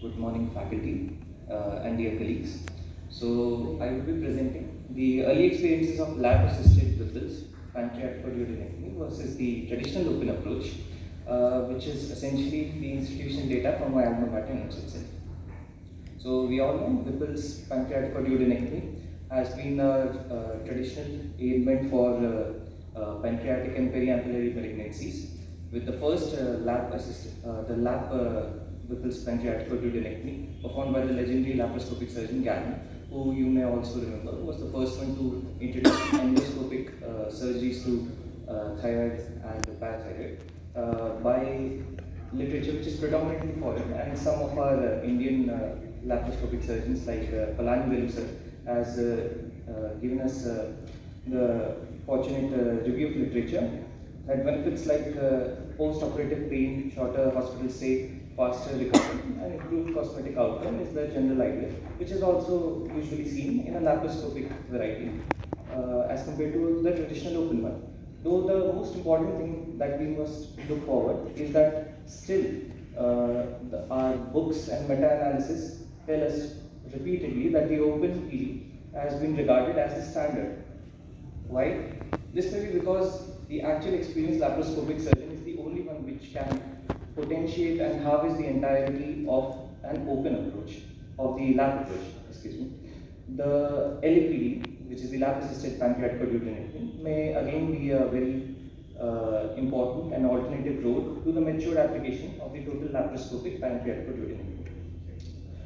Good morning, faculty and dear colleagues. So, I will be presenting the early experiences of lab-assisted Whipples Pancreaticoduodenectomy versus the traditional open approach, which is essentially the institution data from my alma mater AIIMS itself. So, we all know Whipples Pancreaticoduodenectomy has been a traditional ailment for pancreatic and periampullary malignancies, with the first lab Whipples Pancreatico-duodenectomy performed by the legendary laparoscopic surgeon Gallon, who you may also remember was the first one to introduce endoscopic surgeries to thyroid and parathyroid by literature which is predominantly foreign, and some of our Indian laparoscopic surgeons like Palani sir has given us the fortunate review of literature that benefits like post-operative pain, shorter hospital stay, faster recovery, and improved cosmetic outcome is the general idea, which is also usually seen in a laparoscopic variety as compared to the traditional open one. Though the most important thing that we must look forward is that still our books and meta-analysis tell us repeatedly that the open PD has been regarded as the standard. Why? This may be because the actual experienced laparoscopic surgeon is the only one which can potentiate and harvest the entirety of an open approach, of the lab approach, excuse me. The LAPD, which is the lab-assisted pancreaticoduodenectomy, may again be a very important and alternative road to the matured application of the total laparoscopic pancreaticoduodenectomy.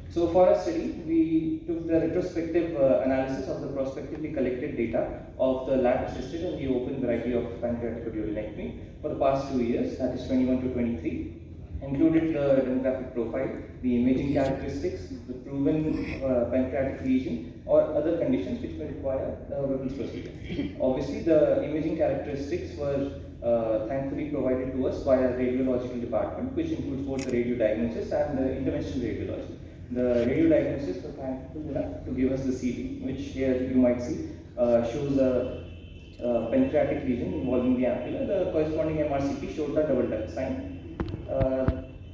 So for our study, we took the retrospective analysis of the prospectively collected data of the lab-assisted and the open variety of pancreaticoduodenectomy for the past 2 years, that is 21 to 23, included the demographic profile, the imaging characteristics, the proven pancreatic lesion, or other conditions which may require the Whipples procedure. Obviously, the imaging characteristics were thankfully provided to us by our radiological department, which includes both the radio diagnosis and the interventional radiology. The radio diagnosis was thankful enough to give us the CD, which here you might see shows a pancreatic lesion involving the ampulla. The corresponding MRCP showed the double duct sign.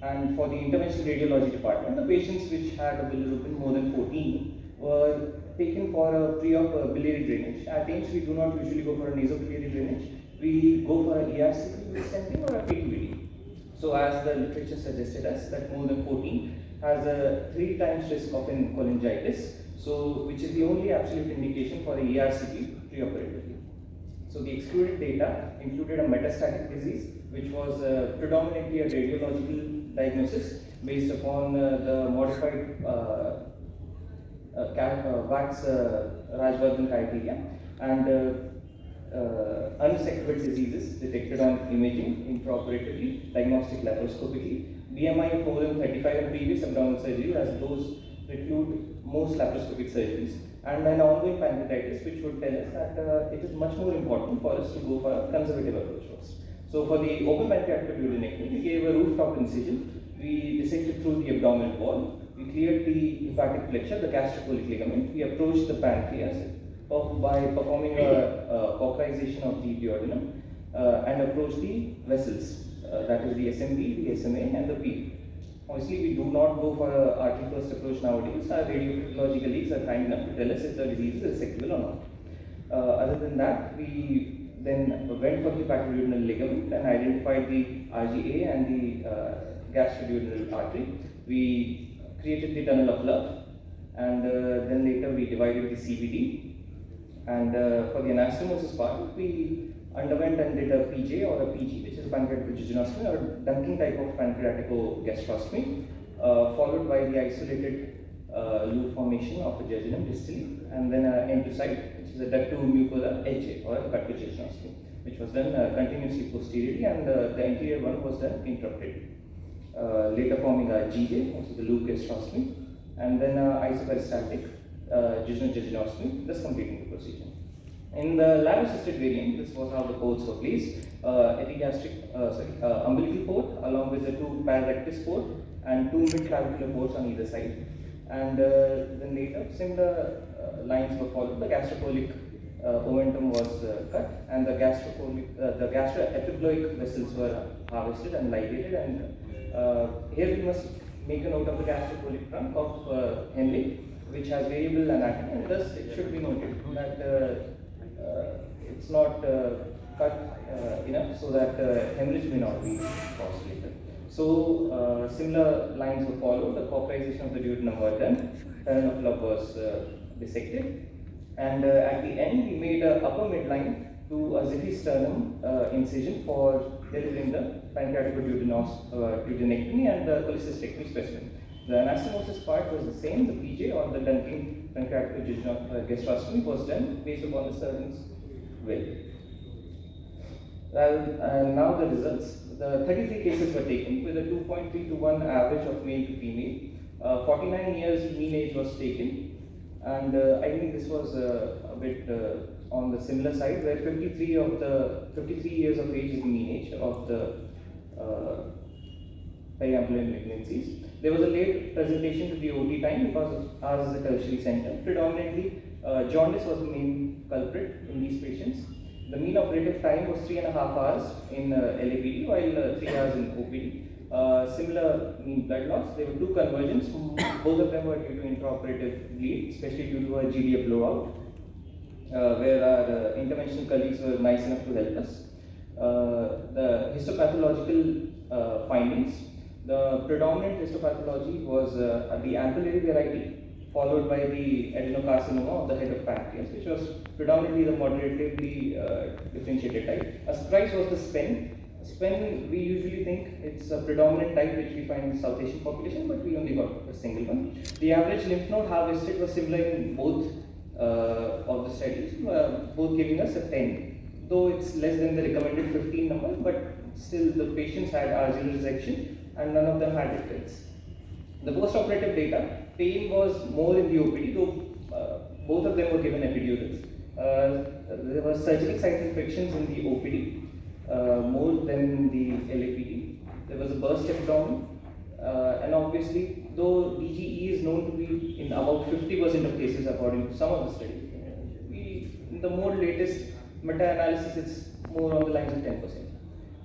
And for the interventional radiology department, the patients which had a bilirubin more than 14 were taken for a pre-op biliary drainage. At AIIMS, we do not usually go for a nasobiliary drainage. We go for a ERCP stenting or a PTBD. So as the literature suggested us that more than 14 has a 3 times risk of cholangitis, so which is the only absolute indication for a ERCP preoperatively. So the excluded data included a metastatic disease, which was predominantly a radiological diagnosis based upon the modified VAX Rajvardhan criteria, and unresectable diseases detected on imaging intraoperatively, diagnostic laparoscopically, BMI of more than 35 and previous abdominal surgery, as those preclude most laparoscopic surgeries, and an ongoing pancreatitis, which would tell us that it is much more important for us to go for a conservative approach first. So for the open pancreaticoduodenectomy, we gave a rooftop incision, we dissected through the abdominal wall, we cleared the hepatic flexure, the gastrocolic ligament, we approached the pancreas by performing a cauterization of the duodenum and approached the vessels, that is the SMB, the SMA, and the P. Obviously, we do not go for an artery first approach nowadays. Our radiology colleagues are kind enough to tell us if the disease is resectable or not. Other than that, we then went for the pachyduodenal ligament and identified the RGA and the gastroduodenal artery. We created the tunnel of love, and then later we divided the CBD. And for the anastomosis part, we underwent and did a PJ or a PG, which is pancreaticoduodenostomy or dunking type of pancreaticogastrostomy, followed by the isolated loop formation of the jejunum distally, and then an endocyte, which is a ductal mucosa HA or hepatogenostomy, which was done continuously posteriorly, and the anterior one was done intraoperatively. Later forming a GJ, which is the loop gastrostomy, and then isoperistatic jejunoctomy, thus completing the procedure. In the lab-assisted variant, this was how the ports were placed: umbilical port along with the 2 pararectus port and 2 mid-clavicular ports on either side. And then later, similar lines were followed. The gastrocolic omentum was cut, and the gastroepiploic vessels were harvested and ligated. And here we must make a note of the gastrocolic trunk of Henle, which has variable anatomy, and thus it should be noted that it's not cut enough so that hemorrhage may not be caused later. So similar lines were followed. The cauterization of the duodenum was done, sternum was dissected, and at the end we made a upper midline to a xiphisternum incision for delivering the pancreaticoduodenectomy and the cholecystectomy specimen. The anastomosis part was the same. The PJ or the Dunking pancreaticoduodenectomy was done based upon the surgeon's will. Now the results. The 33 cases were taken with a 2.3 to 1 average of male to female. 49 years mean age was taken, and I think this was a bit on the similar side, where 53 years of age is the mean age of the periampullary malignancies. There was a late presentation to the OT time because ours is a tertiary center. Predominantly, jaundice was the main culprit in these patients. The mean operative time was 3.5 hours in LAPD, while 3 hours in OPD. Similar mean blood loss. There were 2 conversions. Both of them were due to intraoperative bleed, especially due to a GDA blowout, where our interventional colleagues were nice enough to help us. The histopathological findings. The predominant histopathology was the ampullary variety, followed by the adenocarcinoma of the head of pancreas, which was predominantly the moderatively differentiated type. A surprise was the SPEN. SPEN, we usually think it's a predominant type which we find in the South Asian population, but we only got a single one. The average lymph node harvested was similar in both of the studies, both giving us a 10. Though it's less than the recommended 15 number, but still the patients had arterial resection and none of them had recurrence. The postoperative data, pain was more in the OPD, though both of them were given epidurals. There were surgical site infections in the OPD, more than the LAPD. There was a burst abdomen, and obviously, though DGE is known to be in about 50% of cases according to some of the studies, in the more latest meta-analysis, it's more on the lines of 10%.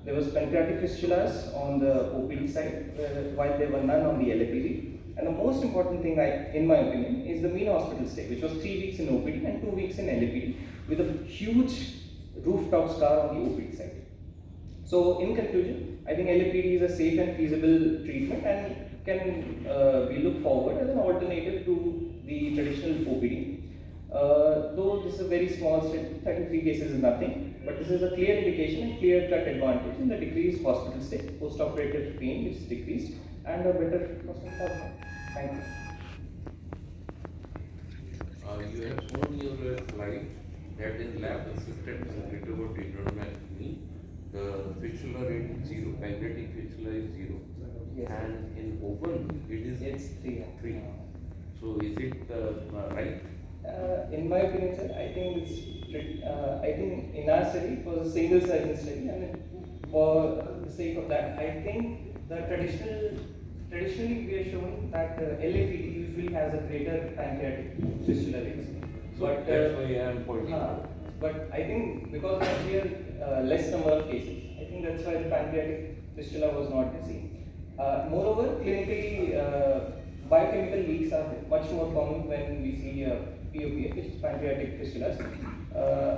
There was pancreatic fistulas on the OPD side, while there were none on the LAPD. And the most important thing, in my opinion, is the mean hospital stay, which was 3 weeks in OPD and 2 weeks in LAPD, with a huge rooftop scar on the OPD side. So, in conclusion, I think LAPD is a safe and feasible treatment and can be looked forward as an alternative to the traditional OPD. Though this is a very small study, 33 cases is nothing, but this is a clear indication and clear-cut advantage in the decreased hospital stay, post-operative pain which is decreased, and a better cost of outcome. Thank you. You have shown your slide that in lab-assisted pancreaticoduodenectomy, the fistula rate is 0, pancreatic fistula is 0, yes, and in open it's 3. So is it right? In my opinion, sir, I think in our study it was a single surgeon study, and for the sake of that, I think the traditionally we are showing that LAPD usually has a greater pancreatic fistula rate. So but that's why I am pointing out. But I think because of here less number of cases, I think that's why the pancreatic fistula was not seen. Moreover, clinically, biochemical leaks are much more common when we see POPF, which is pancreatic fistulas.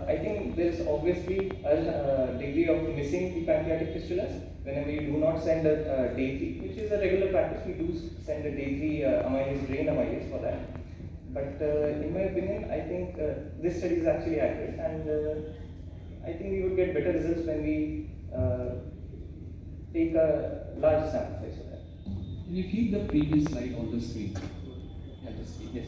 I think there is obviously a degree of missing the pancreatic fistulas whenever you do not send a day 3, which is a regular practice. We do send a day 3 amylase, drain amylase for that. But in my opinion, I think this study is actually accurate, and I think we would get better results when we take a large sample size for that. Can you keep the previous slide on the screen? Yeah, the screen. Yes.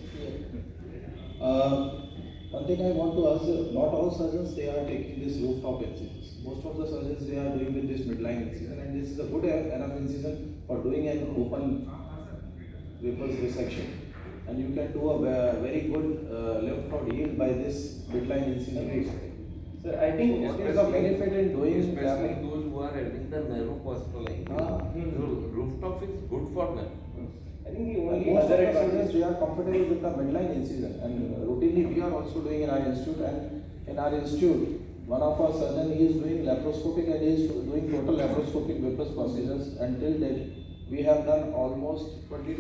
One thing I want to ask, not all surgeons they are taking this rooftop incisions. Most of the surgeons they are doing with this midline incision, and this is a good enough incision for doing an open Whipples resection. And you can do a very good lymph node yield by this midline incision. So I think what is the benefit in doing especially those who are having the narrow costal line. So rooftop is good for them. I think the only most other of the advantage surgeons they are comfortable with the midline incision, and routinely we are also doing in our institute. And in our institute, one of our surgeons is doing laparoscopic and he is doing total laparoscopic Whipples procedures until date. we have done almost 20